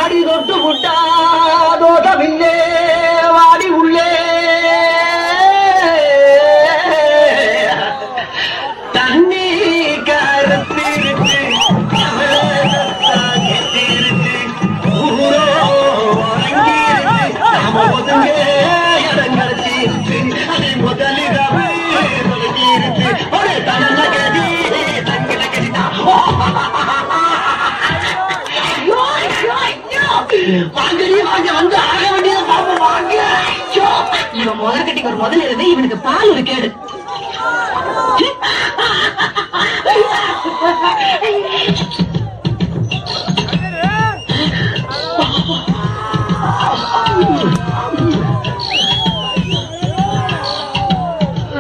அடி தொட்டு விட்டா தோசமில்லே வாடி உள்ளே தண்ணி கருத்திருக்கு ஊரோ நாம ஒதுங்க இடம் கிடைச்சிருக்கு அதை முதலிரவு இருக்கு ஒரு தனல கதி தங்கில கதிதான் வாங்கடி வாங்க வந்து ஆக வேண்டியது பாப்போம் வாங்க இவன் முதல் கட்டிக்கு ஒரு முதல் இருந்து இவனுக்கு பால் ஒரு கேடு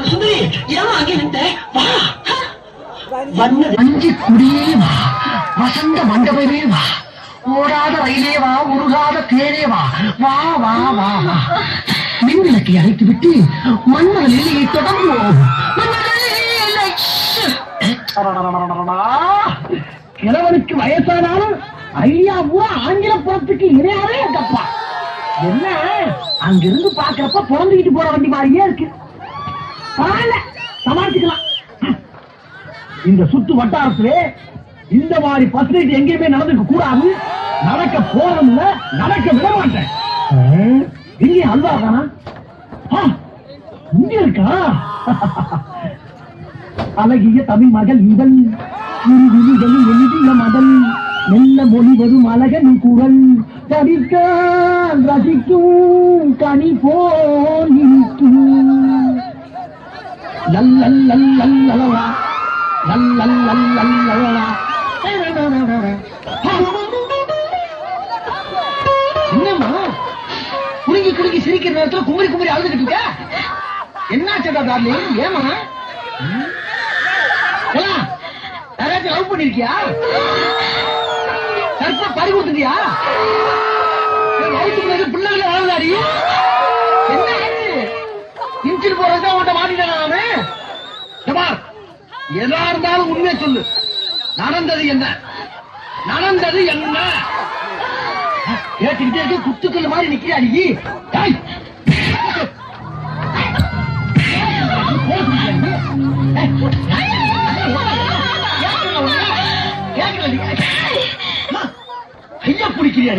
சுந்தரி ஏமா அங்கே நின்ற வா வஞ்சி குடியே வா வசந்த மண்டபமே வா ஓடாத ரயிலே வா உருகாத தேனே வா வா வா வா வா மின்விளக்கை அழைத்து விட்டு மன்மத லீலையை தொடங்குவோம். கிழவனுக்கு வயசானாலும் ஐயா பூரா ஆங்கில புறத்துக்கு இணையாவே இருக்கப்பா. என்ன அங்கிருந்து பாக்குறப்ப பிறந்துகிட்டு போற வண்டி மாதிரியே இருக்கு. பரவாயில்ல சமாளிச்சுக்கலாம். இந்த சுத்து வட்டாரத்திலே இந்த மாதிரி பர்சன்டேஜ் எங்கேயுமே நடந்துக்க கூடாது. நடக்க போறதுல நடக்க விட மாட்டேன். இங்கே அல்வா தானா இங்க இருக்கா? அழகிய தமிழ் மகள் இதழ் எழுதிய மகள் மெல்ல மொழிவதும் அழகன் குரல் தவிக்க ரசிக்கும் கனி போல் இருக்கும். லல்லல்லல்லல்லல்லா லல்லல்லல்லல்லல்லா. என்னம்மா குறுங்கி குறுங்கி சிரிக்கிற நேரத்துல குமரி குமரி அழுதுகிட்டு இருக்க? என்ன சட்டா டார்லிங்? ஏமா யாராச்சும் லவ் பண்ணிருக்கியா? கற்ப பறி கொடுத்துட்டியா? வயிற்றுக்கு பிள்ளைகளை வாழ்ந்தாடி. என்ன இன்ச்சில் போறதுதான் உன்ட்ட மாட்டிட்டேன் நானு. எதா இருந்தாலும் உண்மையை சொல்லு. நடந்தது என்ன? நடந்தது என்ன? கேட்டுக்கிட்டே இருக்க குத்துக்கள் மாதிரி நிக்கிறியா நீ? ஐயா பிடிக்கிறியா?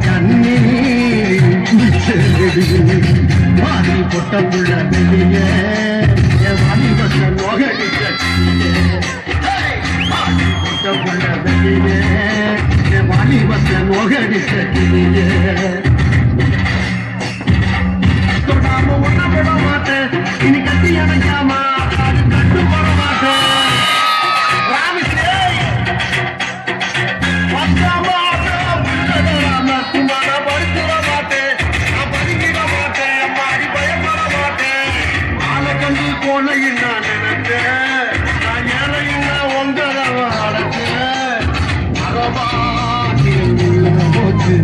கண்ணி வாடி பொட்ட புள்ள வெளிய வாடி பட்ட நோகடி வாடி பொட்ட புள்ள வெளிய வாடி பட்ட நோகடி தொடாம ஒன்ன போட மாட்டேன் இனி கட்டி அணைக்காமா அது கட்டு போட மாட்டேன் போலையும் நான் நினைச்சேன் நான் ஏழையும் உங்களை அழைச்சேன் போச்சு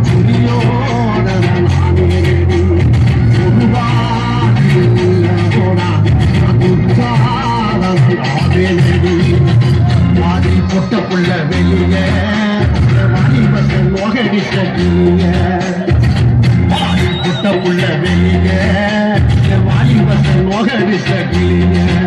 புரியோட வாடி பொட்ட புள்ள வெளிய வாடி பட்ட நோகடி கட்டிய வாடி பொட்ட புள்ள வெளிய வாடி பட்ட நோகடி கட்டிய